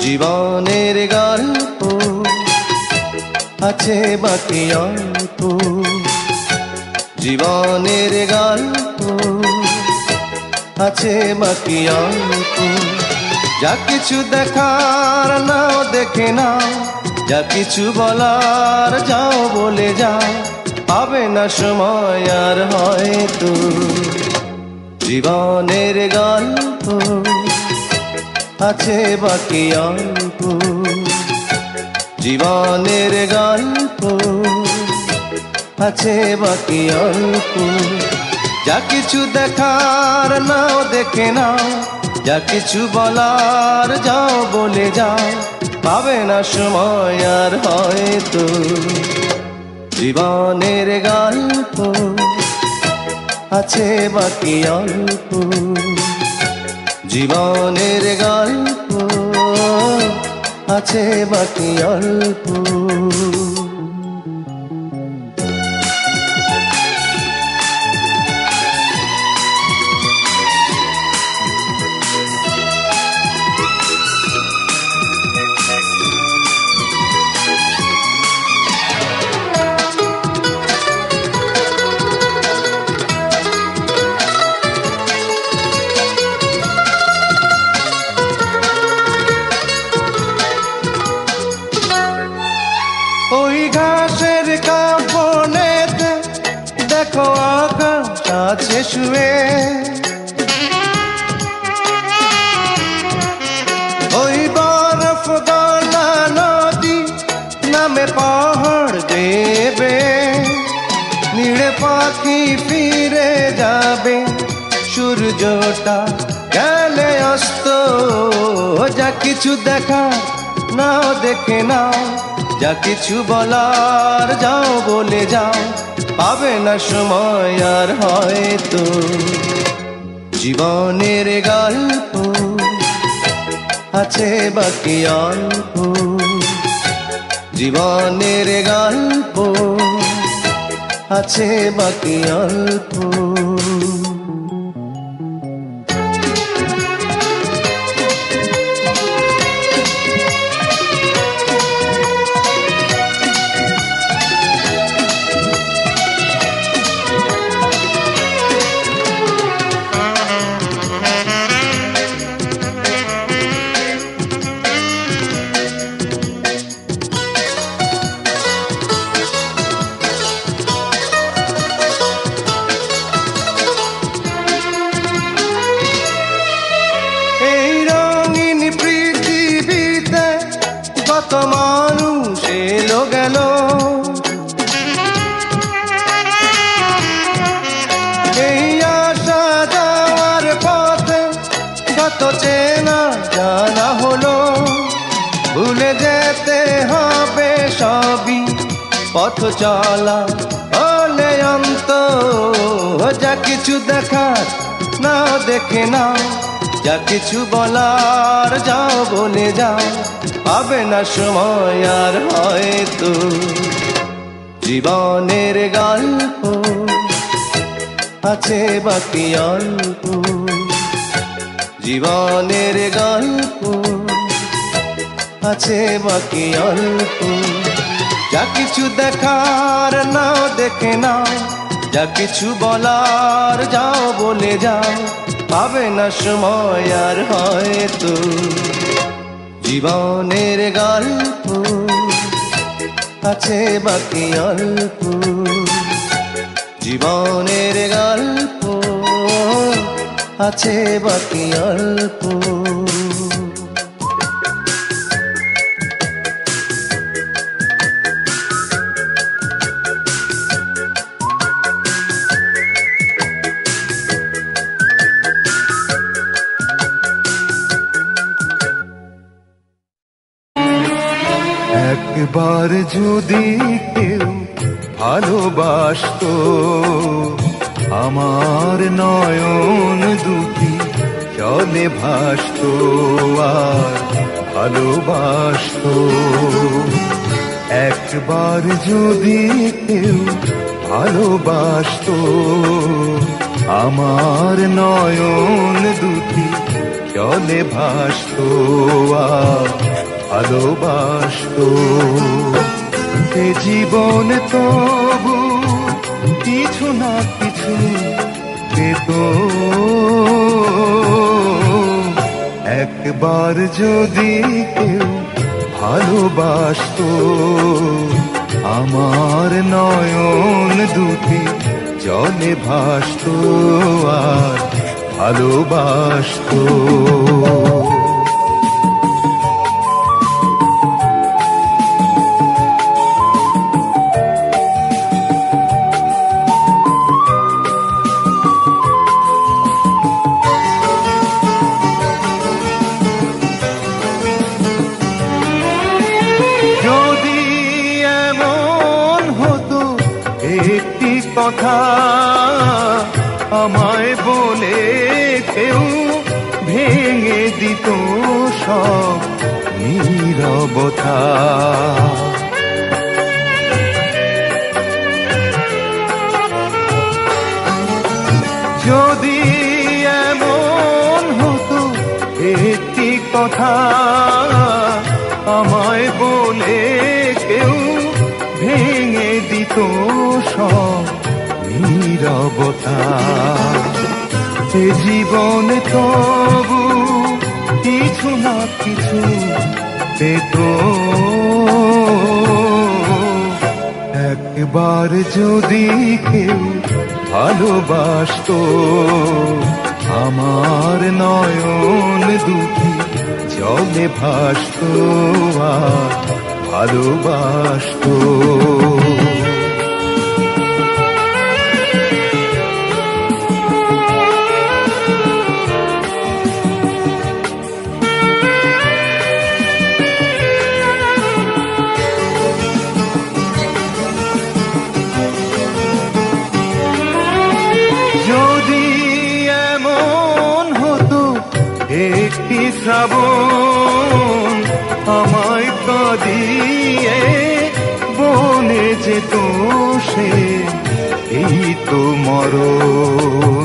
জীবনের গল্প আছে বাকি অল্প, জীবনের গল্প আছে বাকি অল্প। যা কিছু দেখার নাও দেখে নাও, যা কিছু বলার যাও বলে যাও, পাবে না সময় আর হয়তো। জীবনের গল্প আছে বাকি অল্প, জীবনের গল্প আছে বাকি অল্প। যা কিছু দেখার নাও দেখে নাও, যা কিছু বলার যাও বলে যাও, পাবে না সময় আর হয়তো। জীবনের গল্প আছে বাকি অল্প, জীবনের গল্প আছে বাকি অল্প। ওই ঘাসের কাপনেতে দেখো আকাশ আছে শুয়ে, ওই বরফ গলা নদী নামে পাহাড় দেবে, নীড়ে পাখি ফিরে যাবে, সূর্যটা গেলে অস্ত। যা কিছু দেখা নাও দেখে নাও, যা কিছু বলার যাও বলে যাও, পাবে না সময় আর হয়তো। জীবনের গল্প আছে বাকি অল্প, জীবনের গল্প আছে বাকি অল্প। কত মানুষ এলো গেল, এই আসা যাওয়ার পথে কত চেনা জানা হলো। ভুলে যেতে হবে সবই পথ চলা হলে অন্ত। যা কিছু দেখার নাও দেখে নাও, যা কিছু বলার যাও বলে যাও, পাবে না সময় আর হয়তো। জীবনের গল্প আছে বাকি অল্প, জীবনের গল্প আছে বাকি অল্প। যা কিছু দেখার নাও দেখে নাও, যা কিছু বলার যাও বলে যাও, পাবে না সময় আর হয়তো। জীবনের গল্প আছে বাকি অল্প, জীবনের গল্প আছে বাকি অল্প। একবার যদি কেউ ভালোবাসতো, আমার নয়ন দুটি জলে ভাসতো আর ভালোবাসতো। একবার যদি কেউ ভালোবাসতো, আমার নয়ন দুটি জলে ভাসতো আর ভালোবাসতো। এ জীবন তবু কিছু না কিছু পেত, একবার যদি কেউ ভালোবাসতো। আমার নয়ন দুটি জলে ভাসতো আর ভালোবাসতো। যদি এমন হতো একটি কথা আমায় বলে কেউ ভেঙে দিত সব নীরবতা, যদি এমন হতো একটি কথা আমায় বলে কেউ ভেঙে দিত সব নীরবতা, যে জীবন তবু কিছু না কিছু পেত, একবার যদি কেউ ভালোবাসতো। আমার নয়ন দুটি জলে ভাসতো আর ভালোবাসতো। যদি এমন হতো একটি শ্রাবণ আমায় কাঁদিয়ে বনে যেত সে এই তো মরণ,